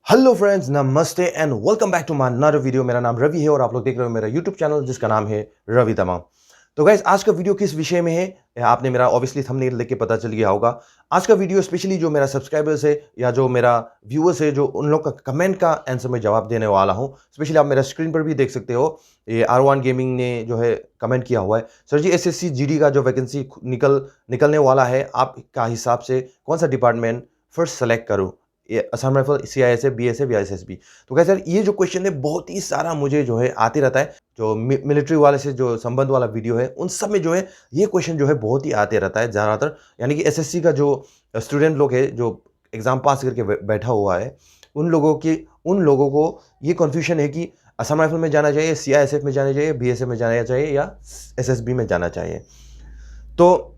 Hello friends, namaste and welcome back to my another video. मेरा नाम रवि है और आप लोग देख रहे हो मेरा यूट्यूब चैनल जिसका नाम है रवि तमाम। तो गाइस, आज का वीडियो किस विषय में है आपने मेरा ऑब्वियसली थंबनेल देख के पता चल गया होगा। आज का वीडियो स्पेशली जो मेरा सब्सक्राइबर्स है या जो मेरा व्यूअर्स है, जो उन लोग का कमेंट का आंसर में जवाब देने वाला हूं। स्पेशली आप मेरा स्क्रीन पर भी देख सकते हो, ये R1 गेमिंग ने जो है कमेंट किया हुआ है, सर जी SSC GD का जो वैकेंसी निकलने वाला है, आपका हिसाब से कौन सा डिपार्टमेंट फर्स्ट सेलेक्ट करूं, ये असम राइफल, CISF, BSF या SSB। तो क्या सर, ये जो क्वेश्चन है बहुत ही सारा मुझे जो है आते रहता है। जो मिलिट्री वाले से जो संबंध वाला वीडियो है उन सब में जो है ये क्वेश्चन जो है बहुत ही आते रहता है ज़्यादातर। यानी कि SSC का जो स्टूडेंट लोग है जो एग्ज़ाम पास करके बैठा हुआ है, उन लोगों को ये कन्फ्यूजन है कि असम राइफल में जाना चाहिए, CISF में जाना चाहिए, BSF में जाना चाहिए या SSB में जाना चाहिए। तो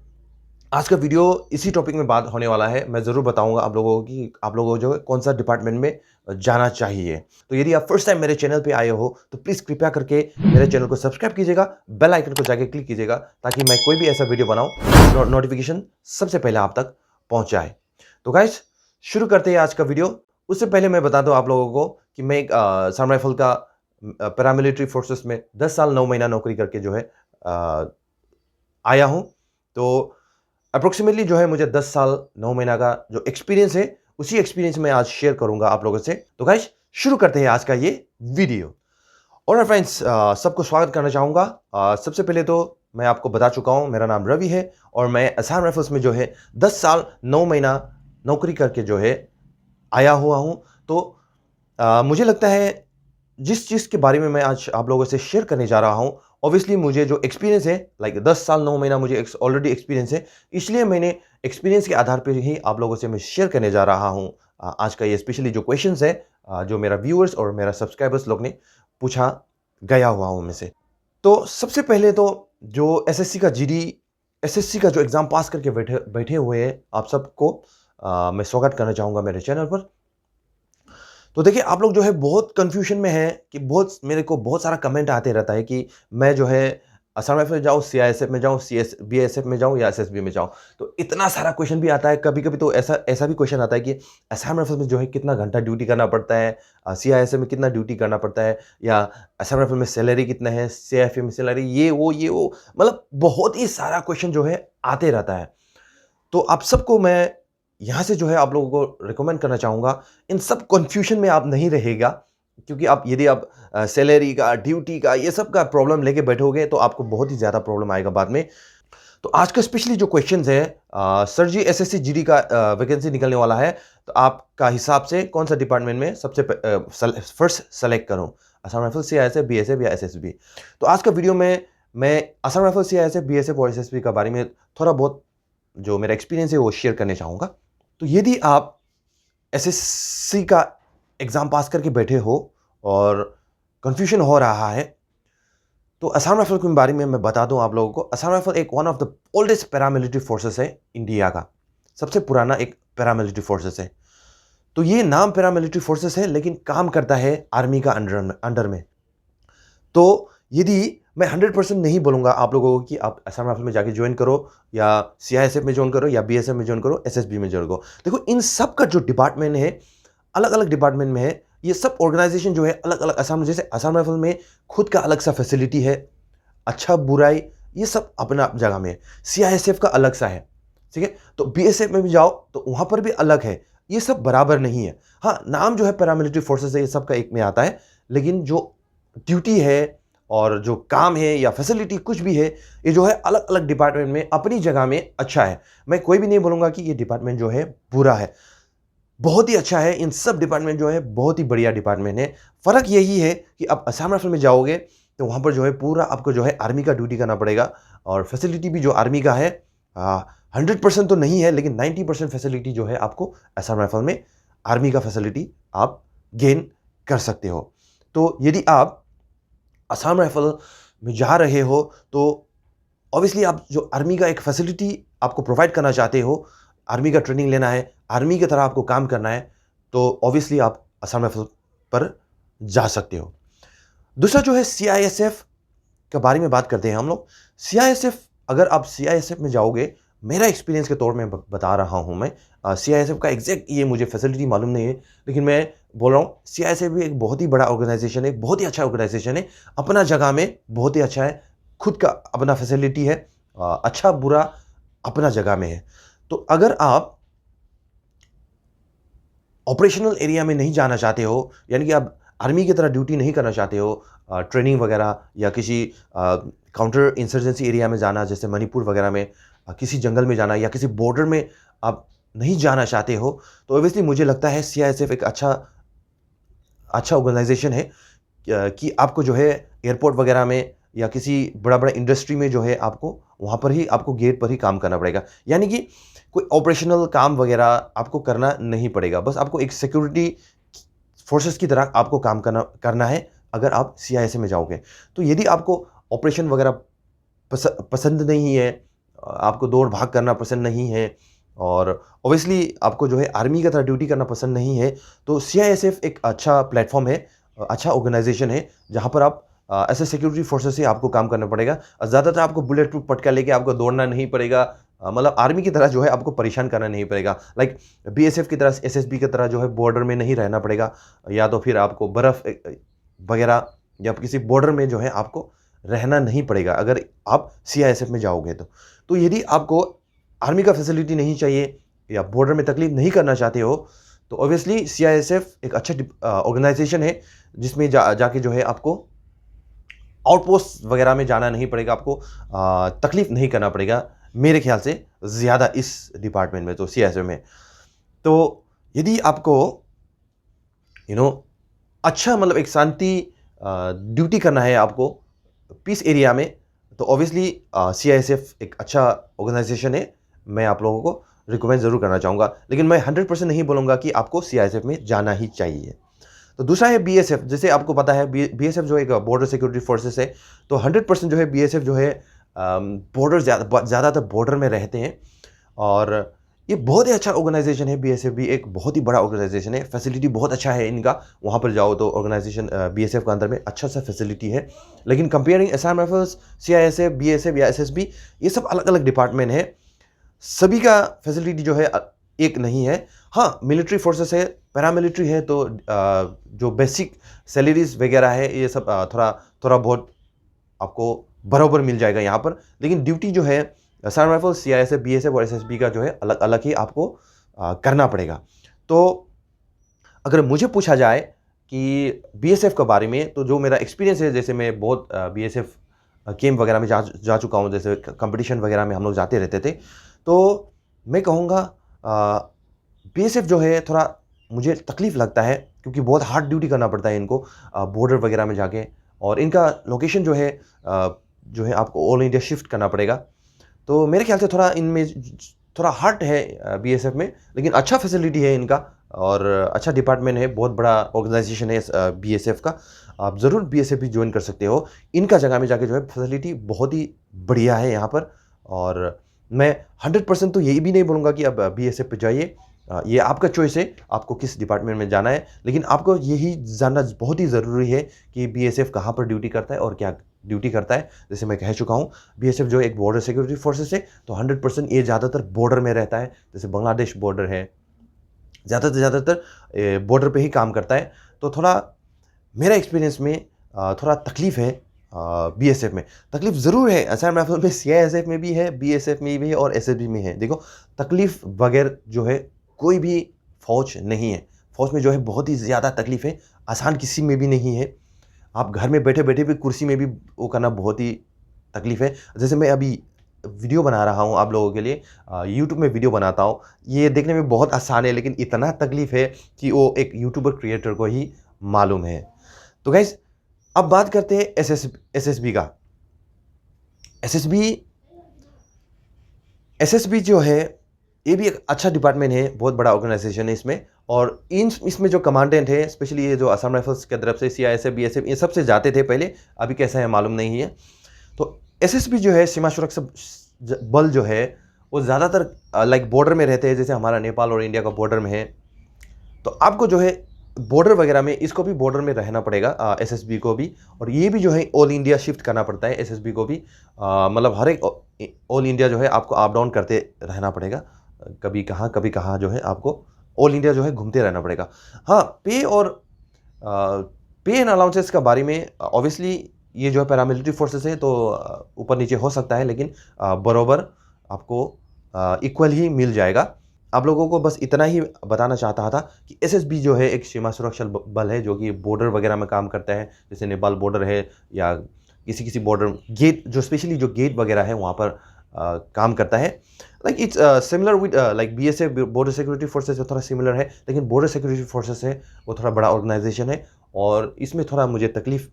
आज का वीडियो इसी टॉपिक में बात होने वाला है। मैं ज़रूर बताऊंगा आप लोगों को कि आप लोगों को जो है कौन सा डिपार्टमेंट में जाना चाहिए। तो यदि आप फर्स्ट टाइम मेरे चैनल पे आए हो तो प्लीज़ कृपया करके मेरे चैनल को सब्सक्राइब कीजिएगा, बेल आइकन को जाके क्लिक कीजिएगा ताकि मैं कोई भी ऐसा वीडियो बनाऊं नोटिफिकेशन सबसे पहले आप तक पहुंच जाए। तो गाइस, शुरू करते हैं आज का वीडियो। उससे पहले मैं बता दूँ आप लोगों को कि मैं एक असम राइफल का पैरामिलिट्री फोर्सेस में 10 साल 9 महीना नौकरी करके जो है आया हूँ। तो अप्रोक्सीमेटली जो है मुझे 10 साल 9 महीना का जो एक्सपीरियंस है, उसी एक्सपीरियंस में आज शेयर करूंगा आप लोगों से। तो गाइस, शुरू करते हैं आज का ये वीडियो। और फ्रेंड्स, सबको स्वागत करना चाहूँगा। सबसे पहले तो मैं आपको बता चुका हूँ, मेरा नाम रवि है और मैं असम राइफल्स में जो है 10 साल 9 महीना नौकरी करके जो है आया हुआ हूँ। तो मुझे लगता है जिस चीज़ के बारे में मैं आज आप लोगों से शेयर करने जा रहा हूँ, ऑब्वियसली मुझे जो एक्सपीरियंस है, लाइक 10 साल 9 महीना मुझे ऑलरेडी एक्सपीरियंस है, इसलिए मैंने एक्सपीरियंस के आधार पर ही आप लोगों से मैं शेयर करने जा रहा हूँ। आज का ये स्पेशली जो क्वेश्चंस है, जो मेरा व्यूअर्स और मेरा सब्सक्राइबर्स लोग ने पूछा गया हुआ हूँ उनमें से। तो सबसे पहले तो जो SSC का जो एग्ज़ाम पास करके बैठे हुए हैं आप सबको मैं स्वागत करना चाहूँगा मेरे चैनल पर। तो देखिए, आप लोग जो है बहुत कन्फ्यूजन में हैं कि मेरे को बहुत सारा कमेंट आते रहता है कि मैं जो है असम राइफल में जाऊँ, CISF में जाऊँ, BSF में जाऊँ या SSB में जाऊँ। तो इतना सारा क्वेश्चन भी आता है। कभी-कभी तो ऐसा भी क्वेश्चन आता है कि असम राइफल में जो है कितना घंटा ड्यूटी करना पड़ता है, CISF में कितना ड्यूटी करना पड़ता है, या असम राइफल में सैलरी कितना है, CIF में सैलरी ये वो, मतलब बहुत ही सारा क्वेश्चन जो है आते रहता है। तो आप सबको मैं यहाँ से जो है आप लोगों को रिकमेंड करना चाहूँगा, इन सब कन्फ्यूजन में आप नहीं रहेगा, क्योंकि यदि आप सैलरी का, ड्यूटी का, ये सब का प्रॉब्लम लेके बैठोगे तो आपको बहुत ही ज़्यादा प्रॉब्लम आएगा बाद में। तो आज का स्पेशली जो क्वेश्चंस है, सर जी SSC GD का वैकेंसी निकलने वाला है, तो आपका हिसाब से कौन सा डिपार्टमेंट में सबसे फर्स्ट सेलेक्ट करूँ, असम राइफल, CISF, BSF या SSB। तो आज का वीडियो में मैं असम राइफल, CISF, BSF और SSB का बारे में थोड़ा बहुत जो मेरा एक्सपीरियंस है वो शेयर करने चाहूँगा। तो यदि आप SSC का एग्ज़ाम पास करके बैठे हो और कन्फ्यूजन हो रहा है, तो असम राइफल के बारे में मैं बता दूं आप लोगों को। असम राइफल एक one of the oldest paramilitary forces है इंडिया का, सबसे पुराना एक पैरामिलिट्री फोर्सेस है। तो ये नाम पैरामिलिट्री फोर्सेस है लेकिन काम करता है आर्मी का अंडर में। तो यदि मैं 100% नहीं बोलूँगा आप लोगों को कि आप असम राइफल में जाके ज्वाइन करो या CISF में ज्वाइन करो या BSF में ज्वाइन करो, SSB में ज्वाइन करो। देखो, इन सब का जो डिपार्टमेंट है अलग अलग डिपार्टमेंट में है। ये सब ऑर्गेनाइजेशन जो है अलग अलग, जैसे असम राइफल में खुद का अलग सा फैसिलिटी है, अच्छा बुराई ये सब अपना जगह में है। CISF का अलग सा है, ठीक है। तो BSF में भी जाओ तो वहाँ पर भी अलग है। ये सब बराबर नहीं है। हाँ, नाम जो है पैरामिलिट्री फोर्सेस है, ये सब का एक में आता है, लेकिन जो ड्यूटी है और जो काम है या फैसिलिटी कुछ भी है, ये जो है अलग अलग डिपार्टमेंट में अपनी जगह में अच्छा है। मैं कोई भी नहीं बोलूँगा कि ये डिपार्टमेंट जो है बुरा है, बहुत ही अच्छा है। इन सब डिपार्टमेंट जो है बहुत ही बढ़िया डिपार्टमेंट है। फ़र्क यही है कि आप असम राइफल में जाओगे तो वहाँ पर जो है पूरा आपको जो है आर्मी का ड्यूटी करना पड़ेगा, और फैसिलिटी भी जो आर्मी का है 100% तो नहीं है, लेकिन 90% फैसिलिटी जो है आपको असम राइफल में आर्मी का फैसिलिटी आप गेन कर सकते हो। तो यदि आप असम राइफल में जा रहे हो तो ऑब्वियसली आप जो आर्मी का एक फैसिलिटी आपको प्रोवाइड करना चाहते हो, आर्मी का ट्रेनिंग लेना है, आर्मी की तरह आपको काम करना है, तो ऑब्वियसली आप असम राइफल पर जा सकते हो। दूसरा जो है CISF के बारे में बात करते हैं हम लोग। CISF, अगर आप CISF में जाओगे, मेरा एक्सपीरियंस के तौर में बता रहा हूँ मैं, CISF का एग्जैक्ट ये मुझे फैसिलिटी मालूम नहीं है, लेकिन मैं बोल रहा हूँ, सीआईएसएफ भी एक बहुत ही बड़ा ऑर्गेनाइजेशन है, बहुत ही अच्छा ऑर्गेनाइजेशन है, अपना जगह में बहुत ही अच्छा है, खुद का अपना फैसिलिटी है, अच्छा बुरा अपना जगह में है। तो अगर आप ऑपरेशनल एरिया में नहीं जाना चाहते हो, यानी कि आप आर्मी की तरह ड्यूटी नहीं करना चाहते हो, ट्रेनिंग वगैरह या किसी काउंटर इंसर्जेंसी एरिया में जाना, जैसे मणिपुर वगैरह में, किसी जंगल में जाना या किसी बॉर्डर में आप नहीं जाना चाहते हो, तो ऑब्वियसली मुझे लगता है सीआईएसएफ एक अच्छा ऑर्गेनाइजेशन है, कि आपको जो है एयरपोर्ट वगैरह में या किसी बड़ा बड़ा इंडस्ट्री में जो है आपको वहाँ पर ही, आपको गेट पर ही काम करना पड़ेगा। यानी कि कोई ऑपरेशनल काम वगैरह आपको करना नहीं पड़ेगा, बस आपको एक सिक्योरिटी फोर्सेस की तरह आपको काम करना है अगर आप सीआईएसएफ में जाओगे। तो यदि आपको ऑपरेशन वगैरह पसंद नहीं है, आपको दौड़ भाग करना पसंद नहीं है, और ऑब्वियसली आपको जो है आर्मी की तरह ड्यूटी करना पसंद नहीं है, तो सीआईएसएफ एक अच्छा प्लेटफॉर्म है, अच्छा ऑर्गेनाइजेशन है, जहाँ पर आप ऐसे सिक्योरिटी फोर्सेस से आपको काम करना पड़ेगा। ज़्यादातर आपको बुलेट प्रूफ पटका लेके आपको दौड़ना नहीं पड़ेगा, मतलब आर्मी की तरह जो है आपको परेशान करना नहीं पड़ेगा, लाइक बीएसएफ की तरह, एसएसबी की तरह जो है बॉर्डर में नहीं रहना पड़ेगा, या तो फिर आपको बर्फ़ वगैरह या किसी बॉर्डर में जो है आपको रहना नहीं पड़ेगा अगर आप सीआईएसएफ में जाओगे तो यदि आपको आर्मी का फैसिलिटी नहीं चाहिए या बॉर्डर में तकलीफ नहीं करना चाहते हो, तो ऑब्वियसली सीआईएसएफ एक अच्छा ऑर्गेनाइजेशन है, जिसमें जाके जो है आपको आउटपोस्ट वगैरह में जाना नहीं पड़ेगा, आपको तकलीफ नहीं करना पड़ेगा मेरे ख्याल से ज़्यादा इस डिपार्टमेंट में, तो सीआईएसएफ में। तो यदि आपको अच्छा, मतलब एक शांति ड्यूटी करना है आपको पीस एरिया में, तो ऑब्वियसली सीआईएसएफ एक अच्छा ऑर्गेनाइजेशन है, मैं आप लोगों को रिकमेंड ज़रूर करना चाहूँगा, लेकिन मैं 100% नहीं बोलूँगा कि आपको सीआईएसएफ में जाना ही चाहिए। तो दूसरा है बीएसएफ। जैसे आपको पता है बीएसएफ जो एक बॉर्डर सिक्योरिटी फोर्सेस है, तो 100% जो है बीएसएफ जो है बॉर्डर ज़्यादातर बॉर्डर में रहते हैं, और ये बहुत ही अच्छा ऑर्गेनाइजेशन है। बीएसएफ भी एक बहुत ही बड़ा ऑर्गेनाइजेशन है, फैसिलिटी बहुत अच्छा है इनका, वहाँ पर जाओ तो ऑर्गेनाइजेशन बीएसएफ के अंदर में अच्छा सा फैसिलिटी है। लेकिन comparing SRM rifles, CISF, BSF या एसएसबी, ये सब अलग अलग डिपार्टमेंट है, सभी का फैसिलिटी जो है एक नहीं है। हाँ, मिलिट्री फोर्सेस है, पैरामिलिट्री है, तो जो बेसिक सैलरीज वगैरह है ये सब थोड़ा बहुत आपको बराबर मिल जाएगा यहाँ पर, लेकिन ड्यूटी जो है एसआरएम राइफल, सीआईएसएफ, बीएसएफ और एसएसबी का जो है अलग अलग ही आपको करना पड़ेगा। तो अगर मुझे पूछा जाए कि बीएसएफ के बारे में, तो जो मेरा एक्सपीरियंस है, जैसे मैं बहुत बीएसएफ कैम्प वगैरह में जा चुका हूँ, जैसे कंपटीशन वगैरह में हम लोग जाते रहते थे, तो मैं कहूँगा बीएसएफ जो है थोड़ा मुझे तकलीफ़ लगता है, क्योंकि बहुत हार्ड ड्यूटी करना पड़ता है इनको बॉर्डर वगैरह में जाके, और इनका लोकेशन जो है आपको ऑल इंडिया शिफ्ट करना पड़ेगा। तो मेरे ख्याल से थोड़ा इनमें थोड़ा हार्ड है बीएसएफ में, लेकिन अच्छा फैसिलिटी है इनका, और अच्छा डिपार्टमेंट है, बहुत बड़ा ऑर्गेनाइजेशन है बीएसएफ का। आप ज़रूर बीएसएफ भी ज्वाइन कर सकते हो, इनका जगह में जाके जो है फैसिलिटी बहुत ही बढ़िया है यहाँ पर। और मैं 100% तो यही भी नहीं बोलूँगा कि आप बीएसएफ पे जाइए, ये आपका चॉइस है, आपको किस डिपार्टमेंट में जाना है, लेकिन आपको यही जानना बहुत ही ज़रूरी है कि बीएसएफ कहाँ पर ड्यूटी करता है और क्या ड्यूटी करता है। जैसे मैं कह चुका हूँ, बीएसएफ जो एक बॉर्डर सिक्योरिटी फोर्सेस है, तो 100% ये ज़्यादातर बॉर्डर में रहता है, जैसे बांग्लादेश बॉर्डर है, ज़्यादातर बॉर्डर पे ही काम करता है। तो थोड़ा मेरा एक्सपीरियंस में थोड़ा तकलीफ़ है बीएसएफ में, तकलीफ़ ज़रूर है, एसआरएम राइफल में, सीआईएसएफ में भी है, बीएसएफ में भी है और एसएसबी में है। देखो, तकलीफ़ बगैर जो है कोई भी फ़ौज नहीं है, फ़ौज में जो है बहुत ही ज़्यादा तकलीफ़ है, आसान किसी में भी नहीं है। आप घर में बैठे बैठे भी कुर्सी में भी वो करना बहुत ही तकलीफ़ है। जैसे मैं अभी वीडियो बना रहा हूँ आप लोगों के लिए, यूट्यूब में वीडियो बनाता हूँ, ये देखने में बहुत आसान है, लेकिन इतना तकलीफ़ है कि वो एक यूट्यूबर क्रिएटर को ही मालूम है। तो गाइज़, अब बात करते हैं एसएसबी का। एसएसबी जो है, ये भी एक अच्छा डिपार्टमेंट है, बहुत बड़ा ऑर्गेनाइजेशन है इसमें, और इसमें जो कमांडेंट है, स्पेशली ये जो असम राइफल्स की तरफ से सीआईएसएफ, बीएसएफ, ये सबसे जाते थे पहले, अभी कैसा है मालूम नहीं है। तो एसएसबी जो है, सीमा सुरक्षा बल जो है, वो ज़्यादातर लाइक बॉर्डर में रहते हैं, जैसे हमारा नेपाल और इंडिया का बॉर्डर में है। तो आपको जो है बॉर्डर वगैरह में, इसको भी बॉर्डर में रहना पड़ेगा, एसएसबी को भी, और ये भी जो है ऑल इंडिया शिफ्ट करना पड़ता है एसएसबी को भी, मतलब हर एक ऑल इंडिया जो है आपको अप डाउन करते रहना पड़ेगा, कभी कहाँ जो है आपको ऑल इंडिया जो है घूमते रहना पड़ेगा। हाँ, पे एंड अलाउंसेस का बारे में ऑब्वियसली ये जो है पैरामिलिट्री फोर्सेस है तो ऊपर नीचे हो सकता है, लेकिन बराबर आपको इक्वल ही मिल जाएगा। आप लोगों को बस इतना ही बताना चाहता था कि एसएसबी जो है एक सीमा सुरक्षा बल है जो कि बॉर्डर वगैरह में काम करता है, जैसे नेपाल बॉर्डर है या किसी किसी बॉर्डर गेट, जो स्पेशली जो गेट वगैरह है वहाँ पर काम करता है। Like it's similar with like BSF, border security forces थोड़ा सिमिलर है, लेकिन बॉर्डर सिक्योरिटी फोर्सेस है वो थोड़ा बड़ा ऑर्गेनाइजेशन है और इसमें थोड़ा मुझे तकलीफ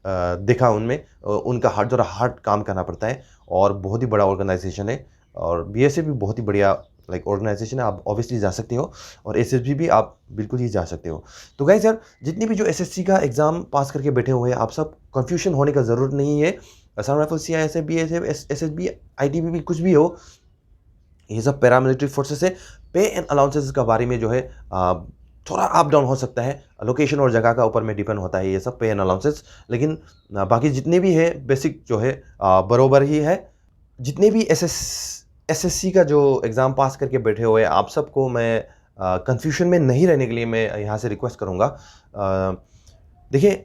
देखा उनमें, उनका हार्ड काम करना पड़ता है और बहुत ही बड़ा ऑर्गेनाइजेशन है। और बीएसएफ भी बहुत ही बढ़िया लाइक ऑर्गेनाइजेशन है, आप ऑब्वियसली जा सकते हो, और एसएसबी भी आप बिल्कुल ही जा सकते हो। तो गाइस यार, जितने भी जो एसएससी का एग्ज़ाम पास करके बैठे हुए हैं, आप सब कंफ्यूजन होने का ज़रूरत नहीं है। Assam rifle, CISF, BSF, SSB, ITBP, कुछ भी हो, ये सब पैरामिलिट्री फोर्सेस है। पे एंड अलाउंसेस का बारे में जो है थोड़ा अप डाउन हो सकता है, लोकेशन और जगह का ऊपर में डिपेंड होता है ये सब पे एंड अलाउंसेस, लेकिन बाकी जितने भी है बेसिक जो है बरोबर ही है। जितने भी एसएससी का जो एग्ज़ाम पास करके बैठे हुए हैं, आप सबको मैं कंफ्यूजन में नहीं रहने के लिए मैं यहाँ से रिक्वेस्ट करूँगा। देखिए,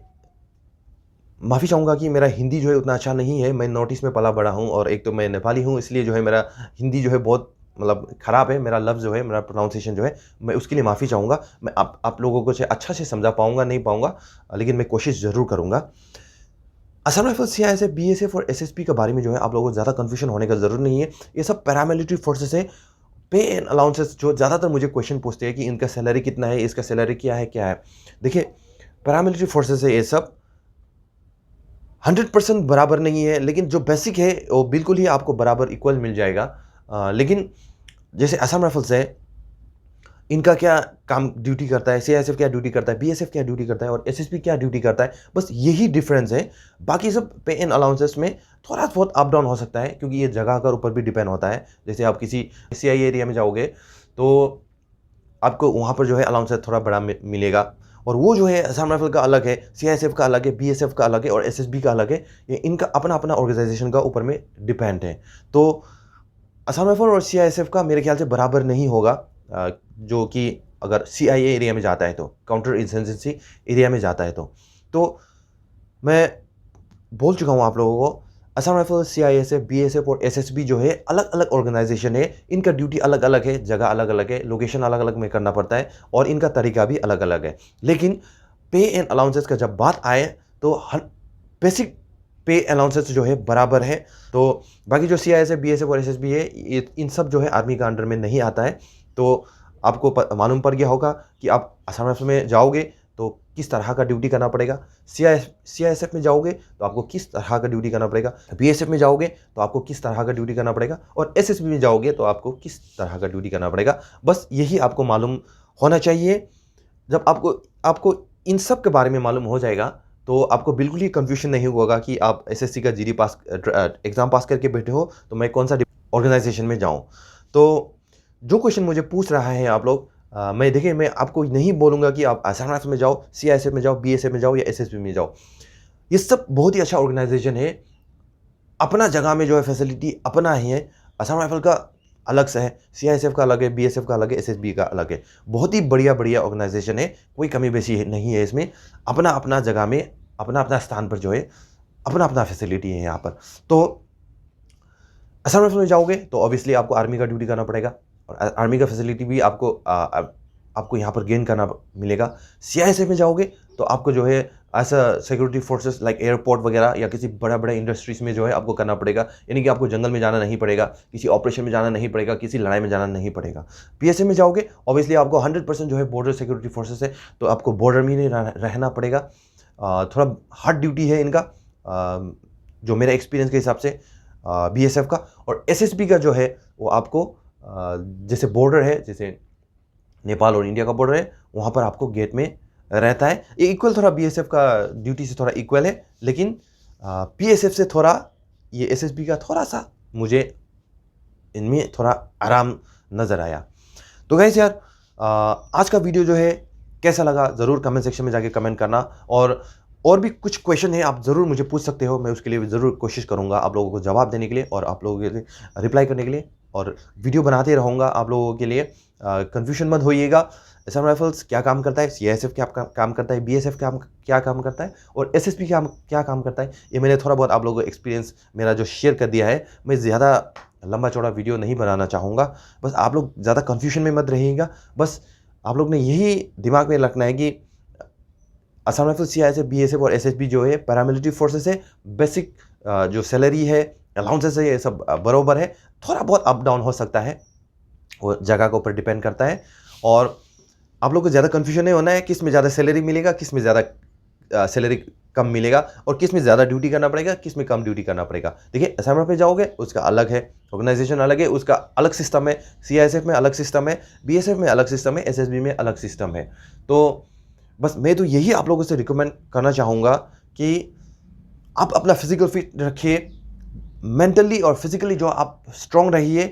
माफ़ी चाहूँगा कि मेरा हिंदी जो है उतना अच्छा नहीं है, मैं नॉर्थ ईस्ट में पला बड़ा हूँ और एक तो मैं नेपाली हूँ, इसलिए जो है मेरा हिंदी जो है बहुत मतलब ख़राब है, मेरा लफ्ज़ जो है, मेरा प्रोनाउंसिएशन जो है, मैं उसके लिए माफ़ी चाहूँगा। मैं आप लोगों को अच्छा से समझा पाऊँगा नहीं पाऊँगा, लेकिन मैं कोशिश ज़रूर करूँगा। असम राइफल, सीआईएसएफ, बीएसएफ और एसएसबी के बारे में जो है आप लोगों को ज़्यादा कन्फ्यूजन होने का ज़रूरत नहीं है। ये सब पैरामिलिट्री फोर्सेस है। पे एंड अलाउंसेस जो ज़्यादातर मुझे क्वेश्चन पूछते हैं कि इनका सैलरी कितना है, इसका सैलरी क्या है। देखिए, पैरामिलिट्री फोर्सेस है, ये सब 100% बराबर नहीं है, लेकिन जो बेसिक है वो बिल्कुल ही आपको बराबर इक्वल मिल जाएगा। लेकिन जैसे असम राइफल्स है, इनका क्या काम ड्यूटी करता है, सीआईएसएफ क्या ड्यूटी करता है, बीएसएफ क्या ड्यूटी करता है और एसएसबी क्या ड्यूटी करता है, बस यही डिफरेंस है। बाकी सब पे एंड अलाउंसेस में थोड़ा बहुत अप डाउन हो सकता है, क्योंकि ये जगह के ऊपर भी डिपेंड होता है। जैसे आप किसी सीआई एरिया में जाओगे तो आपको वहाँ पर जो है अलाउंसेस थोड़ा बड़ा मिलेगा, और वो जो है असम राइफल का अलग है, सीआईएसएफ का अलग है, बीएसएफ का अलग है और एसएसबी का अलग है। ये इनका अपना अपना ऑर्गेनाइजेशन का ऊपर में डिपेंड है। तो असम राइफल और सीआईएसएफ का मेरे ख्याल से बराबर नहीं होगा, जो कि अगर सीआईए एरिया में जाता है तो, काउंटर इंसर्जेंसी एरिया में जाता है तो मैं बोल चुका हूँ आप लोगों को, असम राइफल, सीआईएसएफ, बीएसएफ और एसएसबी जो है अलग अलग ऑर्गेनाइजेशन है। इनका ड्यूटी अलग अलग है, जगह अलग अलग है, लोकेशन अलग अलग में करना पड़ता है और इनका तरीका भी अलग अलग है। लेकिन पे एंड अलाउंसेस का जब बात आए तो बेसिक पे अलाउंसेस जो है बराबर है। तो बाकी जो सीआईएसएफ, बीएसएफ और एसएसबी है, इन सब जो है आर्मी का अंडर में नहीं आता है। तो आपको मालूम पड़ गया होगा कि आप असम राइफल में जाओगे तो किस तरह का ड्यूटी करना पड़ेगा, सीआईएसएफ में जाओगे तो आपको किस तरह का ड्यूटी करना पड़ेगा, बीएसएफ में जाओगे तो आपको किस तरह का ड्यूटी करना पड़ेगा और एसएसबी में जाओगे तो आपको किस तरह का ड्यूटी करना पड़ेगा। बस यही आपको मालूम होना चाहिए। जब आपको इन सब के बारे में मालूम हो जाएगा तो आपको बिल्कुल ही कंफ्यूजन नहीं होगा कि आप एसएससी का जीडी पास एग्ज़ाम पास करके बैठे हो तो मैं कौन सा ऑर्गेनाइजेशन में जाऊँ। तो जो क्वेश्चन मुझे पूछ रहा है आप लोग, मैं आपको नहीं बोलूँगा कि आप असम राइफल में जाओ, सीआईएसएफ में जाओ, बीएसएफ में जाओ या एसएसबी में जाओ। ये सब बहुत ही अच्छा ऑर्गेनाइजेशन है, अपना जगह में जो है फैसिलिटी अपना ही है। असम राइफल का अलग से है, सीआईएसएफ का अलग है, बीएसएफ का अलग है, एसएसबी का अलग है। बहुत ही बढ़िया ऑर्गेनाइजेशन है, कोई कमी बेसी नहीं है इसमें। अपना अपना जगह में, अपना अपना स्थान पर जो है अपना अपना फैसिलिटी है यहाँ पर। तो असम राइफल में जाओगे तो ऑब्वियसली आपको आर्मी का ड्यूटी करना पड़ेगा और आर्मी का फैसिलिटी भी आपको यहाँ पर गेन करना मिलेगा। सीआईएसएफ में जाओगे तो आपको जो है ऐसा सिक्योरिटी फोर्सेस लाइक एयरपोर्ट वगैरह या किसी बड़ा इंडस्ट्रीज में जो है आपको करना पड़ेगा, यानी कि आपको जंगल में जाना नहीं पड़ेगा, किसी ऑपरेशन में जाना नहीं पड़ेगा, किसी लड़ाई में जाना नहीं पड़ेगा। बीएसएफ में जाओगे ऑब्वियसली आपको 100% जो है बॉर्डर सिक्योरिटी फोर्सेस है, तो आपको बॉर्डर में नहीं रहना पड़ेगा। थोड़ा हार्ड ड्यूटी है इनका, जो मेरे एक्सपीरियंस के हिसाब से बीएसएफ का। और एसएसबी का जो है वो आपको जैसे बॉर्डर है, जैसे नेपाल और इंडिया का बॉर्डर है, वहाँ पर आपको गेट में रहता है। ये इक्वल थोड़ा बीएसएफ का ड्यूटी से थोड़ा इक्वल है, लेकिन बीएसएफ से थोड़ा ये एसएसबी का थोड़ा सा मुझे इनमें थोड़ा आराम नज़र आया। तो गाइस यार, आज का वीडियो जो है कैसा लगा ज़रूर कमेंट सेक्शन में जाके कमेंट करना, और भी कुछ क्वेश्चन है आप ज़रूर मुझे पूछ सकते हो, मैं उसके लिए ज़रूर कोशिश करूँगा आप लोगों को जवाब देने के लिए और आप लोगों के लिए रिप्लाई करने के लिए, और वीडियो बनाते रहूँगा आप लोगों के लिए। कन्फ्यूजन मत होइएगा। असम राइफल्स क्या काम करता है, सीआईएसएफ क्या काम करता है, बीएसएफ क्या काम करता है और एसएसबी क्या काम करता है, ये मैंने थोड़ा बहुत आप लोगों को एक्सपीरियंस मेरा जो शेयर कर दिया है। मैं ज़्यादा लंबा चौड़ा वीडियो नहीं बनाना चाहूँगा, बस आप लोग ज़्यादा कन्फ्यूजन में मत रहिएगा। बस आप लोग ने यही दिमाग में रखना है कि असम राइफल्स, सीआईएसएफ, बीएसएफ और एसएसबी जो है पैरामिलिट्री फोर्सेस है। बेसिक जो सैलरी है, अलाउंसेस है, ये सब बराबर है। थोड़ा बहुत अप डाउन हो सकता है, वो जगह के ऊपर डिपेंड करता है। और आप लोग को ज़्यादा कन्फ्यूजन नहीं होना है किस में ज़्यादा सैलरी मिलेगा, किस में ज़्यादा सैलरी कम मिलेगा, और किस में ज़्यादा ड्यूटी करना पड़ेगा, किस में कम ड्यूटी करना पड़ेगा। देखिए, असम पे जाओगे उसका अलग है, ऑर्गेनाइजेशन अलग है, उसका अलग सिस्टम है। सीआईएसएफ में अलग सिस्टम है, बीएसएफ में अलग सिस्टम है, एसएसबी में अलग सिस्टम है। तो बस मैं तो यही आप लोगों से रिकमेंड करना चाहूँगा कि आप अपना फिजिकल फिट रखिए, मेंटली और फिजिकली जो आप स्ट्रांग रहिए,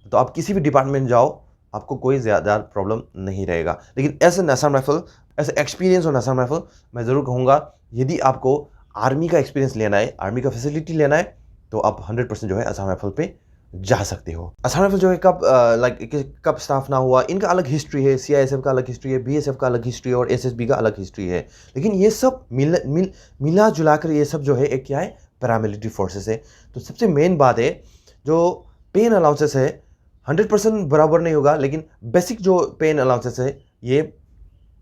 तो आप किसी भी डिपार्टमेंट जाओ, आपको कोई ज़्यादा प्रॉब्लम नहीं रहेगा। लेकिन as an Assam rifle, as experience on Assam rifle, मैं ज़रूर कहूँगा यदि आपको आर्मी का एक्सपीरियंस लेना है, आर्मी का फैसिलिटी लेना है, तो आप 100% जो है असम राइफल पे जा सकते हो। असम राइफल जो है कब स्टाफ ना हुआ, इनका अलग हिस्ट्री है, सीआईएसएफ का अलग हिस्ट्री है, बीएसएफ का अलग हिस्ट्री है और एसएसबी का अलग हिस्ट्री है। लेकिन ये सब मिला जुला कर ये सब जो है एक क्या है, पैरामिलिट्री फोर्सेस है। तो सबसे मेन बात है, जो पेन अलाउंसेस है 100% बराबर नहीं होगा, लेकिन बेसिक जो पेन अलाउंसेस है ये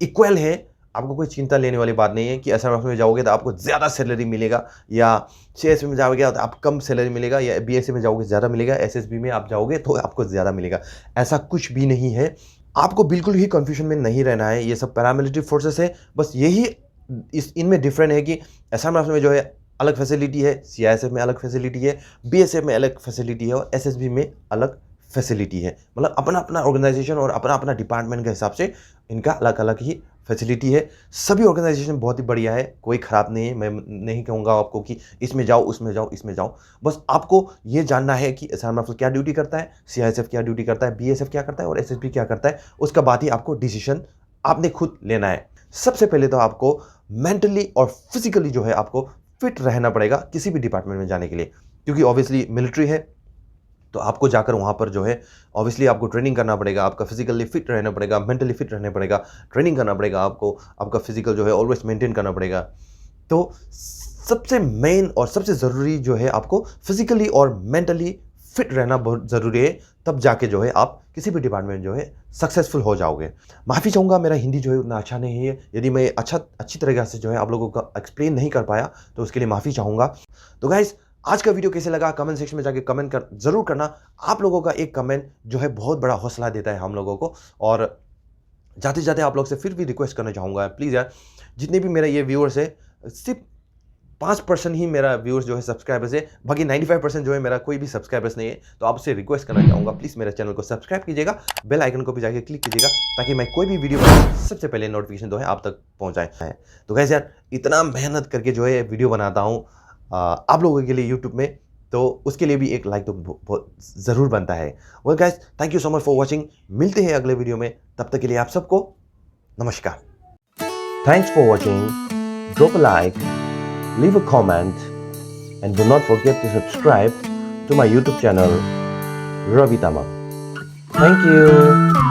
इक्वल है। आपको कोई चिंता लेने वाली बात नहीं है कि असम राइफल में जाओगे तो आपको ज़्यादा सैलरी मिलेगा, या सीआईएसएफ में जाओगे तो आप कम सैलरी मिलेगा, या बीएसएफ में जाओगे ज़्यादा मिलेगा, एसएसबी में आप जाओगे तो आपको ज़्यादा मिलेगा। ऐसा कुछ भी नहीं है। आपको बिल्कुल ही कन्फ्यूजन में नहीं रहना है। ये सब पैरामिलिट्री फोर्सेस है, बस यही इनमें डिफरेंट है कि असम राइफल में जो है अलग फैसिलिटी है, सीआईएसएफ में अलग फैसिलिटी है, बीएसएफ में अलग फैसिलिटी है और एसएसबी में अलग फैसिलिटी है। मतलब अपना अपना ऑर्गेनाइजेशन और अपना अपना डिपार्टमेंट के हिसाब से इनका अलग अलग ही फैसिलिटी है। सभी ऑर्गेनाइजेशन बहुत ही बढ़िया है, कोई ख़राब नहीं है। मैं नहीं कहूँगा आपको कि इसमें जाओ, उसमें जाओ, इसमें जाओ। बस आपको ये जानना है कि असम राइफल क्या ड्यूटी करता है, सीआईएसएफ क्या ड्यूटी करता है, बीएसएफ क्या करता है और एसएसबी क्या करता है। उसका बाद ही आपको डिसीजन आपने खुद लेना है। सबसे पहले तो आपको मेंटली और फिजिकली जो है आपको फिट रहना पड़ेगा किसी भी डिपार्टमेंट में जाने के लिए, क्योंकि ऑब्वियसली मिलिट्री है, तो आपको जाकर वहाँ पर जो है ऑब्वियसली आपको ट्रेनिंग करना पड़ेगा, आपका फिजिकली फिट रहना पड़ेगा, मेंटली फिट रहना पड़ेगा, ट्रेनिंग करना पड़ेगा आपको, आपका फिजिकल जो है ऑलवेज मेंटेन करना पड़ेगा। तो सबसे मेन और सबसे ज़रूरी जो है आपको फिजिकली और मेंटली फिट रहना बहुत ज़रूरी है, तब जाके जो है आप किसी भी डिपार्टमेंट जो है सक्सेसफुल हो जाओगे। माफ़ी चाहूँगा, मेरा हिंदी जो है उतना अच्छा नहीं है। यदि मैं अच्छी तरीक़े से जो है आप लोगों का एक्सप्लेन नहीं कर पाया तो उसके लिए माफ़ी चाहूँगा। तो गाइस, आज का वीडियो कैसे लगा कमेंट सेक्शन में जाके कमेंट कर ज़रूर करना। आप लोगों का एक कमेंट जो है बहुत बड़ा हौसला देता है हम लोगों को। और जाते जाते आप लोग से फिर भी रिक्वेस्ट करना चाहूँगा, प्लीज़ यार, जितने भी मेरा ये व्यूअर्स है, सिर्फ 5% ही मेरा व्यूअर्स जो है सब्सक्राइबर्स है, बाकी 95% जो है मेरा कोई भी सब्सक्राइबर्स नहीं है। तो आपसे रिक्वेस्ट करना चाहूँगा, प्लीज़ मेरे चैनल को सब्सक्राइब कीजिएगा, बेल आइकन को भी जाके क्लिक कीजिएगा, ताकि मैं कोई भी वीडियो बनाऊँ सबसे पहले नोटिफिकेशन जो है आप तक पहुँच जाए। तो गाइस यार, इतना मेहनत करके जो है वीडियो बनाता हूँ आप लोगों के लिए यूट्यूब में, तो उसके लिए भी एक लाइक तो बहुत ज़रूर बनता है। Well guys, thank you so much for watching. मिलते हैं अगले वीडियो में, तब तक के लिए आप सबको नमस्कार। Thanks for watching. Drop a like, leave a comment, and do not forget to subscribe to my YouTube channel, Ravi Tamang. Thank you.